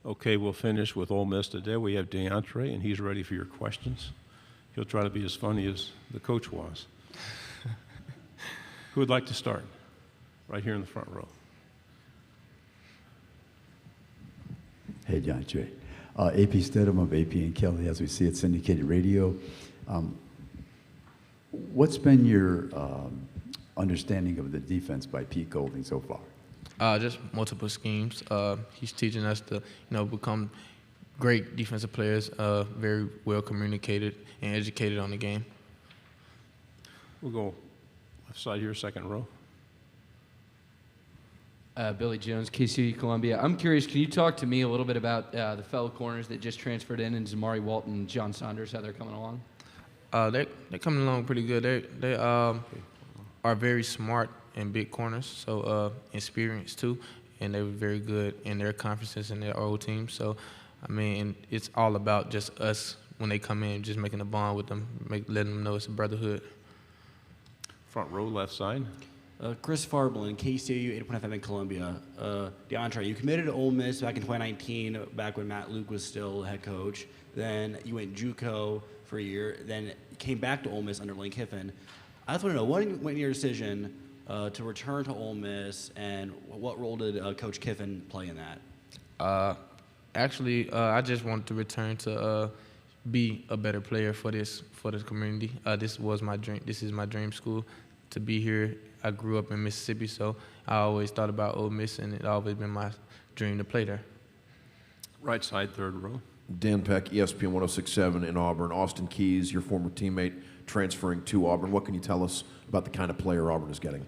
Okay, we'll finish with Ole Miss today. We have Deantre, and he's ready for your questions. He'll try to be as funny as the coach was. Who would like to start? Right here in the front row. Hey, Deantre. AP Stedham of AP and Kelly, as we see it, syndicated radio. What's been your understanding of the defense by Pete Golding so far? Just multiple schemes. He's teaching us to, become great defensive players, very well communicated and educated on the game. We'll go left side here, second row. Billy Jones, KCU Columbia. I'm curious, can you talk to me a little bit about the fellow corners that just transferred in, and Zamari Walton and John Saunders, how they're coming along? They're coming along pretty good. They are very smart and big corners, so experienced too, and they were very good in their conferences and their old teams. So, I mean, it's all about just us when they come in, just making a bond with them, letting them know it's a brotherhood. Front row, left side. Chris Farblin, KCU 8.5 in Columbia. Deantre, you committed to Ole Miss back in 2019, back when Matt Luke was still head coach. Then you went JUCO for a year. Then you came back to Ole Miss under Lane Kiffin. I just want to know, what went in your decision to return to Ole Miss, and what role did Coach Kiffin play in that? Actually, I just wanted to return to be a better player for this community. This was my dream. This is my dream school to be here. I grew up in Mississippi, so I always thought about Ole Miss, and it always been my dream to play there. Right side, third row. Dan Peck, ESPN 106.7 in Auburn. Austin Keys, your former teammate, transferring to Auburn. What can you tell us about the kind of player Auburn is getting?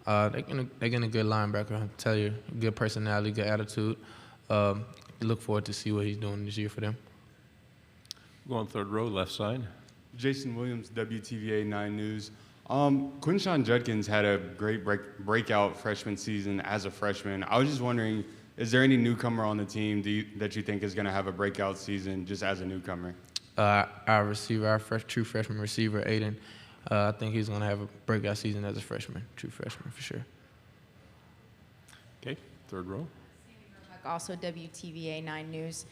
They're getting a good linebacker, I tell you. Good personality, good attitude. Look forward to see what he's doing this year for them. Go on third row, left side. Jason Williams, WTVA 9 News. Quinshawn Judkins had a great breakout freshman season as a freshman. I was just wondering, is there any newcomer on the team that you think is going to have a breakout season just as a newcomer? Our receiver, our true freshman receiver, Aiden, I think he's going to have a breakout season as a freshman, true freshman for sure. Okay, third row. Also WTVA 9 News.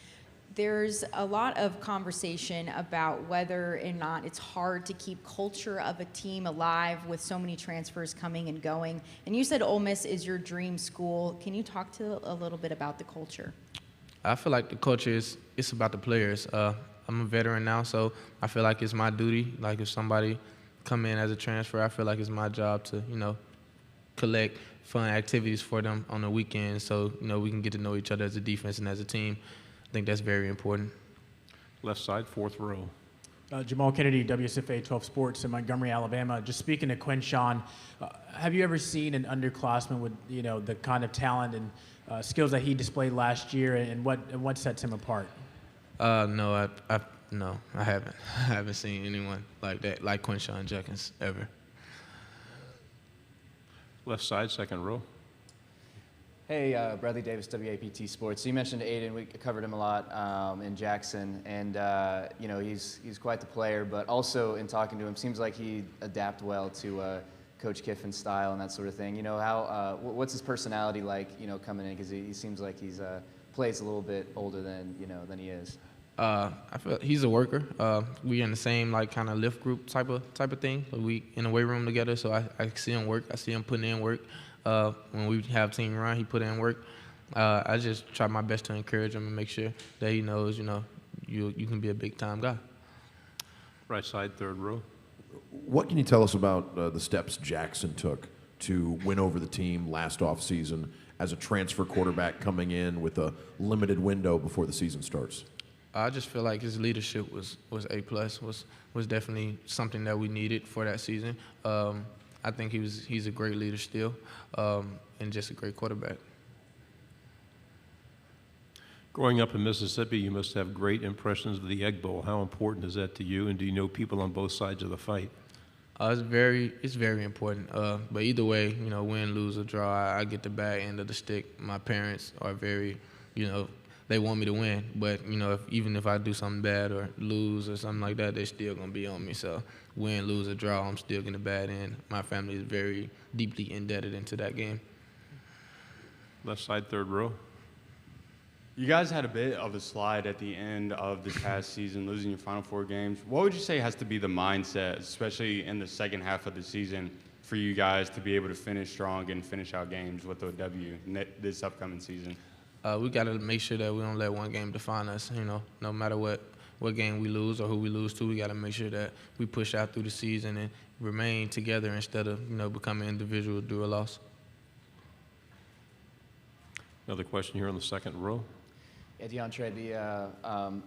There's a lot of conversation about whether or not it's hard to keep culture of a team alive with so many transfers coming and going. And you said Ole Miss is your dream school. Can you talk to a little bit about the culture? I feel like the culture it's about the players. I'm a veteran now, so I feel like it's my duty. Like if somebody come in as a transfer, I feel like it's my job to, collect fun activities for them on the weekends so, we can get to know each other as a defense and as a team. I think that's very important. Left side, fourth row. Jamal Kennedy, WSFA 12 Sports in Montgomery, Alabama. Just speaking to Quinshawn, have you ever seen an underclassman with, the kind of talent and skills that he displayed last year, and what sets him apart? No, I haven't. I haven't seen anyone like that, like Quinshawn Judkins, ever. Left side, second row. Hey, Bradley Davis, WAPT Sports. So you mentioned Aiden. We covered him a lot in Jackson, and he's quite the player. But also in talking to him, seems like he adapt well to Coach Kiffin's style and that sort of thing. What's his personality like? Coming in, because he seems like he's plays a little bit older than he is. I feel he's a worker. We in the same kind of lift group type of thing. We in the weight room together, so I see him work. I see him putting in work. When we have team run, he put in work. I just try my best to encourage him and make sure that he knows, you can be a big time guy. Right side, third row. What can you tell us about the steps Jackson took to win over the team last offseason as a transfer quarterback coming in with a limited window before the season starts? I just feel like his leadership was A+, was definitely something that we needed for that season. I think he's a great leader still, and just a great quarterback. Growing up in Mississippi, you must have great impressions of the Egg Bowl. How important is that to you, and do you know people on both sides of the fight? It's very important. But either way, win, lose, or draw, I get the bad end of the stick. My parents are very, they want me to win. But, even if I do something bad or lose or something like that, they're still going to be on me. So win, lose, or draw, I'm still getting the bad end. My family is very deeply indebted into that game. Left side, third row. You guys had a bit of a slide at the end of this past season, losing your final 4 games. What would you say has to be the mindset, especially in the second half of the season, for you guys to be able to finish strong and finish out games with a W this upcoming season? We got to make sure that we don't let one game define us. No matter what game we lose or who we lose to, we got to make sure that we push out through the season and remain together instead of becoming individual due a loss. Another question here on the second row. Yeah, Deantre,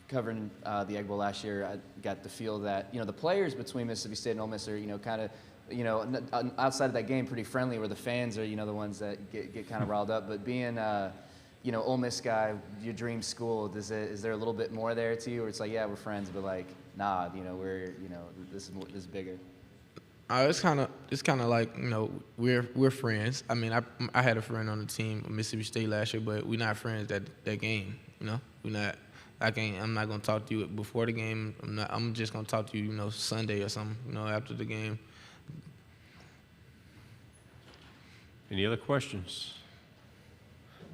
covering the Egg Bowl last year, I got the feel that the players between Mississippi State and Ole Miss are kind of outside of that game pretty friendly, where the fans are the ones that get kind of riled up. But being Ole Miss guy, your dream school, is there a little bit more there to you, or it's like, yeah, we're friends, but like, nah, we're this is bigger. It's kind of like we're friends. I mean, I had a friend on the team at Mississippi State last year, but we're not friends that game. We're not. I'm not gonna talk to you before the game. I'm just gonna talk to you Sunday or something after the game. Any other questions?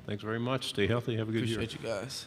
Thanks very much. Stay healthy. Have a good year. Appreciate you guys.